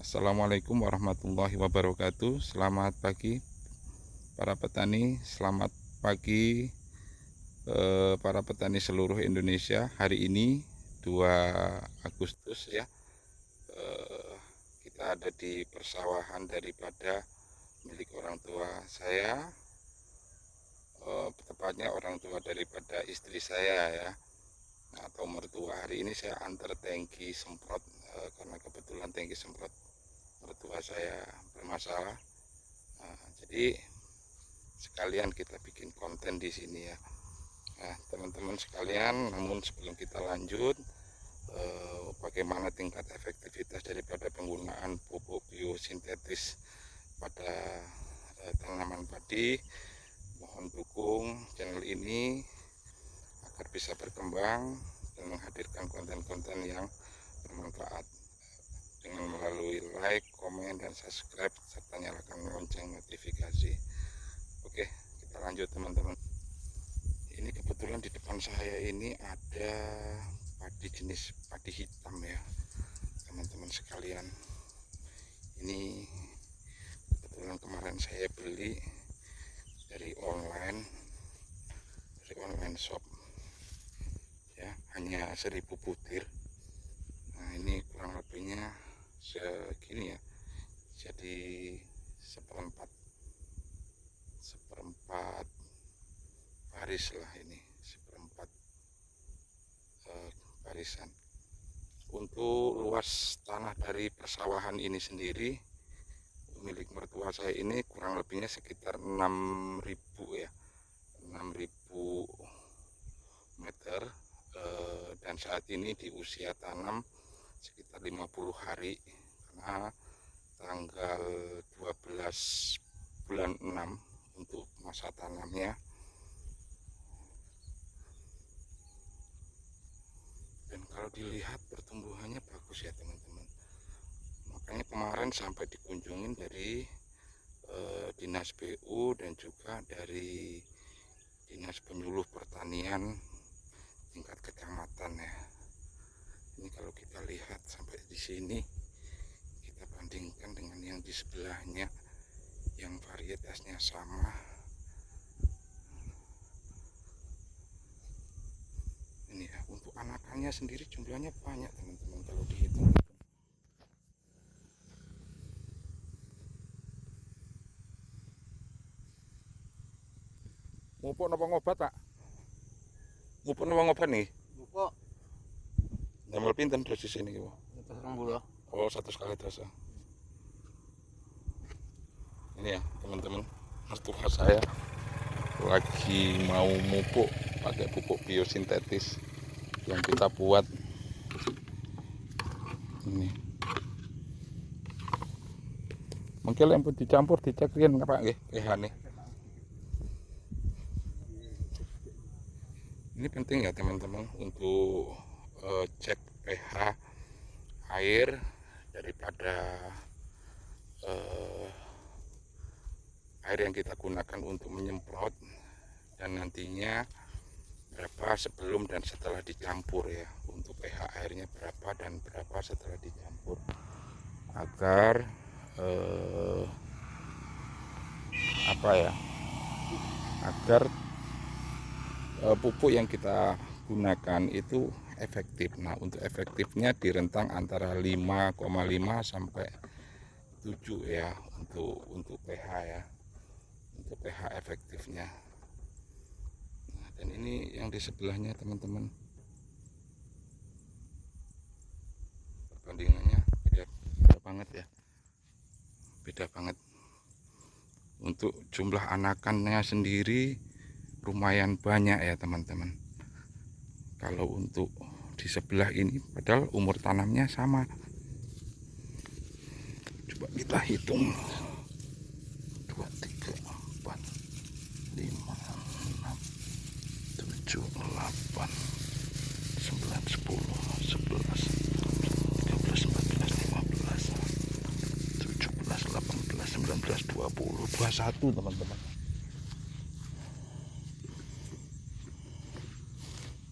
Assalamualaikum warahmatullahi wabarakatuh. Selamat pagi para petani, selamat pagi para petani seluruh Indonesia. Hari ini 2 Agustus ya. Kita ada di persawahan daripada milik orang tua saya, tepatnya orang tua daripada istri saya ya, atau mertua. Hari ini saya antar tangki semprot karena kebetulan tangki semprot mertua saya bermasalah. Jadi sekalian kita bikin konten di sini ya. Nah, teman-teman sekalian, namun sebelum kita lanjut, bagaimana tingkat efektivitas daripada penggunaan pupuk biosintetis pada tanaman padi, mohon dukung channel ini agar bisa berkembang dan menghadirkan konten-konten yang bermanfaat dengan melalui like, komen, dan subscribe serta nyalakan lonceng notifikasi. Oke, kita lanjut teman-teman. Ini kebetulan di depan saya ini ada padi jenis padi hitam ya teman-teman sekalian. Ini kebetulan kemarin saya beli dari online shop ya, hanya 1000 butir. Nah, ini kurang lebihnya segini ya, jadi seperempat baris lah, ini seperempat barisan. Untuk luas tanah dari persawahan ini sendiri milik mertua saya ini kurang lebihnya sekitar 6.000 ya, 6.000 meter, dan saat ini di usia tanam sekitar 50 hari karena tanggal 12 bulan 6 untuk masa tanamnya. Dan kalau dilihat pertumbuhannya bagus ya teman-teman, makanya kemarin sampai dikunjungin dari Dinas BU dan juga dari Dinas Penyuluh Pertanian tingkat kecamatan ya. Ini kalau kita lihat sampai di sini, kita bandingkan dengan yang di sebelahnya yang varietasnya sama. Ini ya, untuk anakannya sendiri jumlahnya banyak teman-teman kalau dihitung. Ngupuk napa ngobat, Pak? Ngupuk napa ngobat nih? Ngupuk. Damel pinten dosis ini ki, Pak? 120. Oh, 1 kali dosa. Ini ya teman-teman, mertua saya lagi mau mupuk pakai pupuk biosintetis yang kita buat ini. Mungkin yang pun dicampur dicek riyen Pak nggih pH nih. Ini penting ya teman-teman untuk cek pH air daripada air yang kita gunakan untuk menyemprot, dan nantinya berapa sebelum dan setelah dicampur ya, untuk pH airnya berapa dan berapa setelah dicampur, agar agar pupuk yang kita gunakan itu efektif. Nah, untuk efektifnya di rentang antara 5,5 sampai 7 ya untuk pH ya, untuk pH efektifnya. Nah, dan ini yang di sebelahnya teman-teman, perbandingannya beda banget ya, beda banget. Untuk jumlah anakannya sendiri lumayan banyak ya teman-teman. Kalau untuk di sebelah ini padahal umur tanamnya sama. Coba kita hitung. 2, 3, 4, 5, 6, 7, 8, 9, 10, 11, 13, 14, 15, 17, 18, 19, 20, 21 teman-teman.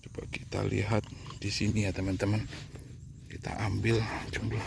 Coba kita lihat di sini ya teman-teman. Kita ambil jumlah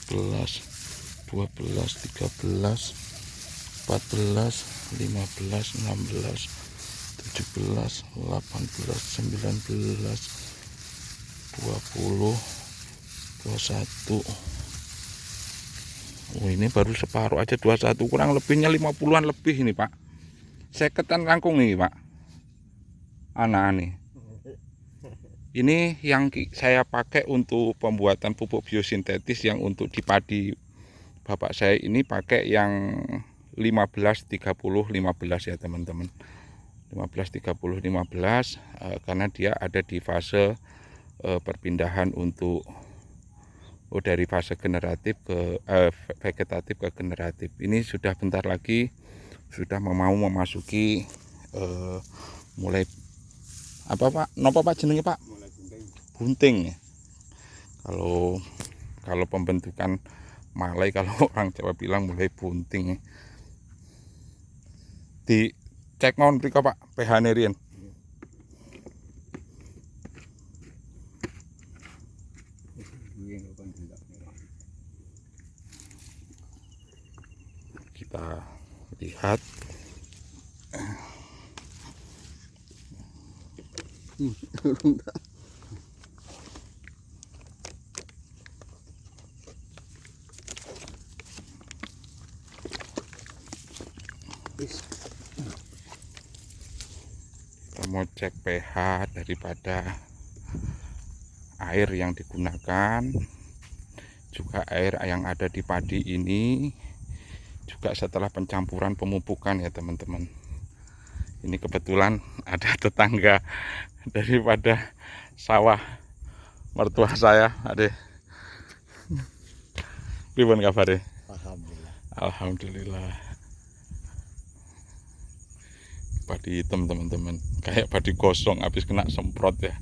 11, 12, 13, 14, 15, 16, 17, 18, 19, 20, 21. Oh, ini baru separuh aja 21, kurang lebihnya 50-an lebih ini Pak. Seketan kangkung nih Pak. Anak nih. Ini yang saya pakai untuk pembuatan pupuk biosintetis yang untuk di padi bapak saya ini pakai yang 15 30 15 ya teman-teman. 15 30 15 karena dia ada di fase perpindahan untuk dari fase generatif ke vegetatif ke generatif. Ini sudah bentar lagi sudah mau memasuki mulai apa Pak? Napa Pak jenenge Pak? Mulai bunting. Kalau pembentukan malai, kalau orang Jawa bilang mulai bunting. Di cek mawon mriko Pak pH-ne riyen. Kita lihat kita mau cek pH daripada air yang digunakan, juga air yang ada di padi ini, juga setelah pencampuran pemupukan ya teman-teman. Ini kebetulan ada tetangga daripada sawah mertua saya, Ade. Pripun kabare? Alhamdulillah. Alhamdulillah. Padi hitam teman-teman, kayak padi gosong habis kena semprot ya.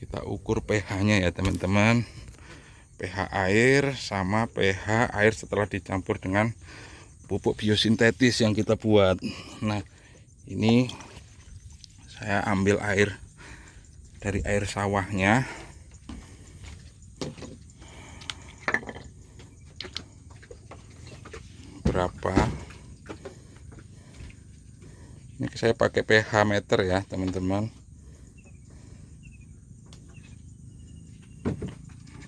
Kita ukur pH-nya ya teman-teman. pH air sama pH air setelah dicampur dengan pupuk biosintetis yang kita buat. Nah, ini saya ambil air dari air sawahnya. Berapa? Ini saya pakai pH meter ya, teman-teman.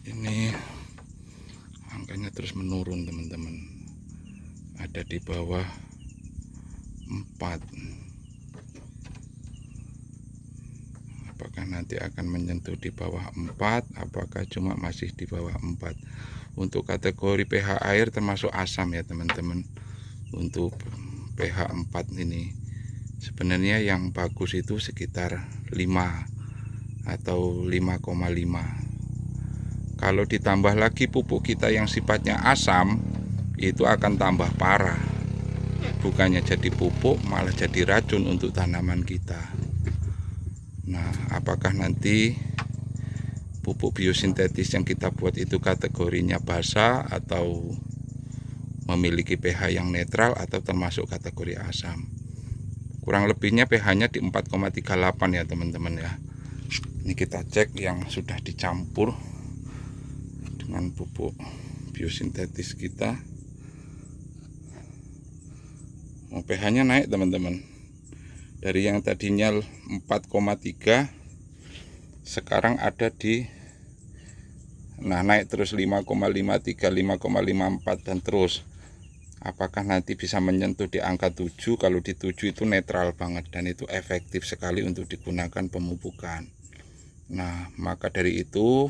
Ini angkanya terus menurun teman-teman, ada di bawah 4. Apakah nanti akan menyentuh di bawah 4, apakah cuma masih di bawah 4. Untuk kategori pH air termasuk asam ya teman-teman. Untuk pH 4 ini sebenarnya yang bagus itu sekitar 5 atau 5,5. Kalau ditambah lagi pupuk kita yang sifatnya asam, itu akan tambah parah. Bukannya jadi pupuk, malah jadi racun untuk tanaman kita. Nah, apakah nanti pupuk biosintetis yang kita buat itu kategorinya basah atau memiliki pH yang netral atau termasuk kategori asam? Kurang lebihnya pH-nya di 4,38 ya teman-teman ya. Ini kita cek yang sudah dicampur dengan pupuk biosintetis kita. pH-nya naik teman-teman, dari yang tadinya 4,3 sekarang ada di naik terus 5,53 5,54 dan terus. Apakah nanti bisa menyentuh di angka 7? Kalau di 7 itu netral banget dan itu efektif sekali untuk digunakan pemupukan. Nah, maka dari itu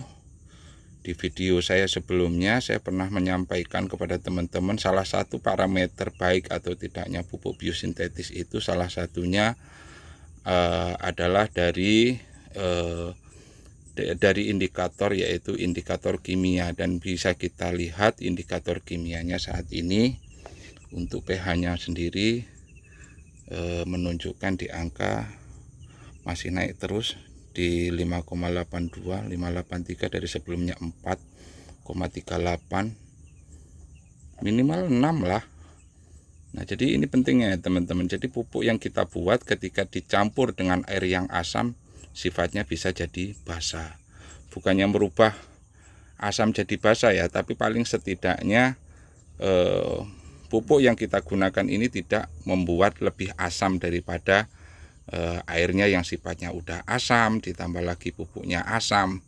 di video saya sebelumnya saya pernah menyampaikan kepada teman-teman salah satu parameter baik atau tidaknya pupuk biosintetis itu salah satunya adalah dari indikator, yaitu indikator kimia, dan bisa kita lihat indikator kimianya saat ini untuk pH-nya sendiri menunjukkan di angka masih naik terus di 5,82, 583 dari sebelumnya 4,38, minimal 6 lah. Nah, jadi ini pentingnya ya teman-teman. Jadi pupuk yang kita buat ketika dicampur dengan air yang asam sifatnya bisa jadi basa. Bukannya merubah asam jadi basa ya, tapi paling setidaknya pupuk yang kita gunakan ini tidak membuat lebih asam daripada airnya yang sifatnya udah asam, ditambah lagi pupuknya asam.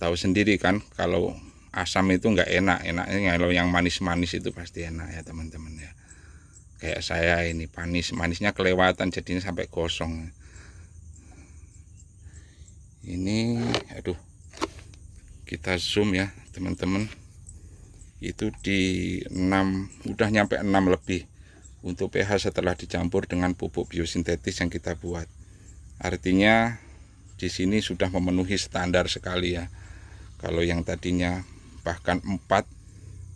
Tahu sendiri kan kalau asam itu nggak enak. Enaknya kalau yang manis-manis itu pasti enak ya teman-teman ya. Kayak saya ini manisnya kelewatan jadinya sampai gosong. Ini aduh, kita zoom ya teman-teman. Itu di 6, udah nyampe 6 lebih untuk pH setelah dicampur dengan pupuk biosintetis yang kita buat. Artinya di sini sudah memenuhi standar sekali ya. Kalau yang tadinya bahkan 4,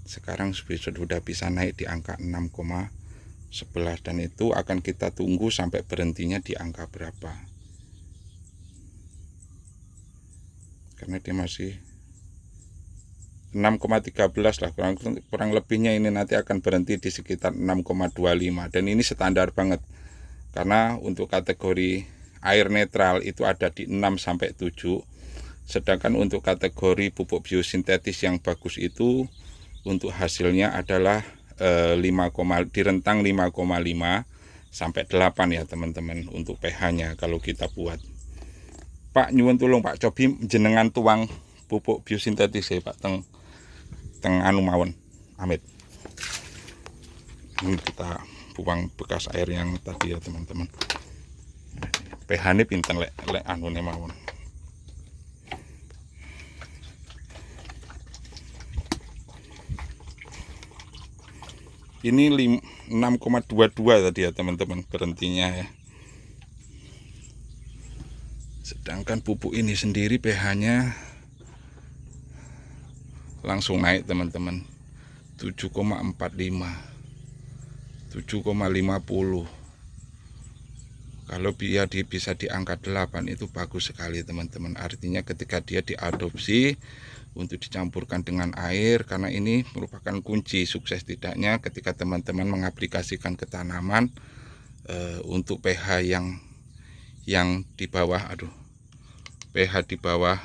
sekarang sudah bisa naik di angka 6,11, dan itu akan kita tunggu sampai berhentinya di angka berapa. Karena dia masih 6,13 lah, kurang lebihnya ini nanti akan berhenti di sekitar 6,25, dan ini standar banget. Karena untuk kategori air netral itu ada di 6-7. Sedangkan untuk kategori pupuk biosintetis yang bagus itu untuk hasilnya adalah 5, di rentang 5,5 sampai 8 ya teman-teman untuk pH-nya kalau kita buat. Pak nyuwun tulung Pak, cobi jenengan tuang pupuk biosintetis ya Pak teng anu mawon Amit. Ini kita buang bekas air yang tadi ya teman-teman. pH-nya pinten lek anune mawon. Ini 6,22 tadi ya teman-teman berhentinya ya. Sedangkan pupuk ini sendiri pH-nya langsung naik teman-teman, 7,45, 7,50. Kalau dia bisa di angka 8 itu bagus sekali teman-teman. Artinya ketika dia diadopsi untuk dicampurkan dengan air, karena ini merupakan kunci sukses tidaknya ketika teman-teman mengaplikasikan ke tanaman untuk pH yang di bawah pH di bawah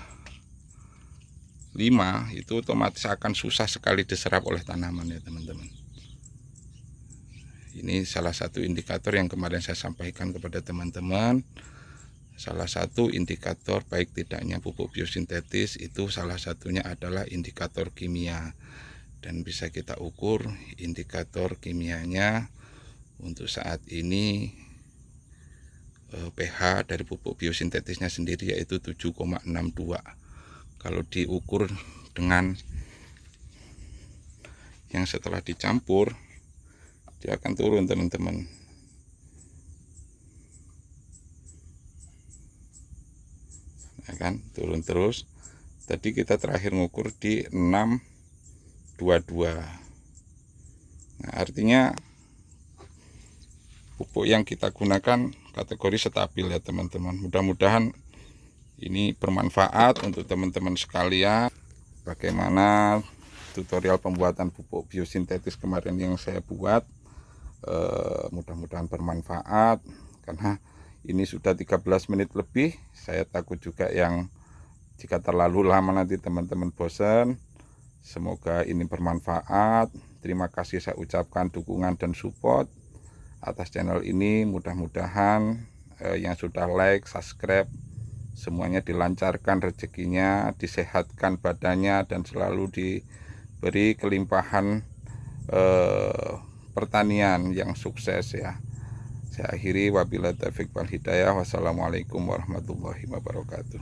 5 itu otomatis akan susah sekali diserap oleh tanaman ya teman-teman. Ini salah satu indikator yang kemarin saya sampaikan kepada teman-teman. Salah satu indikator baik tidaknya pupuk biosintetis itu salah satunya adalah indikator kimia, dan bisa kita ukur indikator kimianya untuk saat ini. pH dari pupuk biosintetisnya sendiri yaitu 7,62. Kalau diukur dengan yang setelah dicampur, dia akan turun teman-teman. Ya kan, turun terus. Tadi kita terakhir ngukur di 6,22. Nah, artinya pupuk yang kita gunakan kategori stabil ya teman-teman. Mudah-mudahan ini bermanfaat untuk teman-teman sekalian. Bagaimana tutorial pembuatan pupuk biosintetis kemarin yang saya buat, mudah-mudahan bermanfaat. Karena ini sudah 13 menit lebih, saya takut juga yang jika terlalu lama nanti teman-teman bosan. Semoga ini bermanfaat. Terima kasih saya ucapkan dukungan dan support atas channel ini. Mudah-mudahan yang sudah like, subscribe, semuanya dilancarkan rezekinya, disehatkan badannya, dan selalu diberi kelimpahan pertanian yang sukses ya. Saya akhiri, wabillahi taufiq wal hidayah. Wassalamualaikum warahmatullahi wabarakatuh.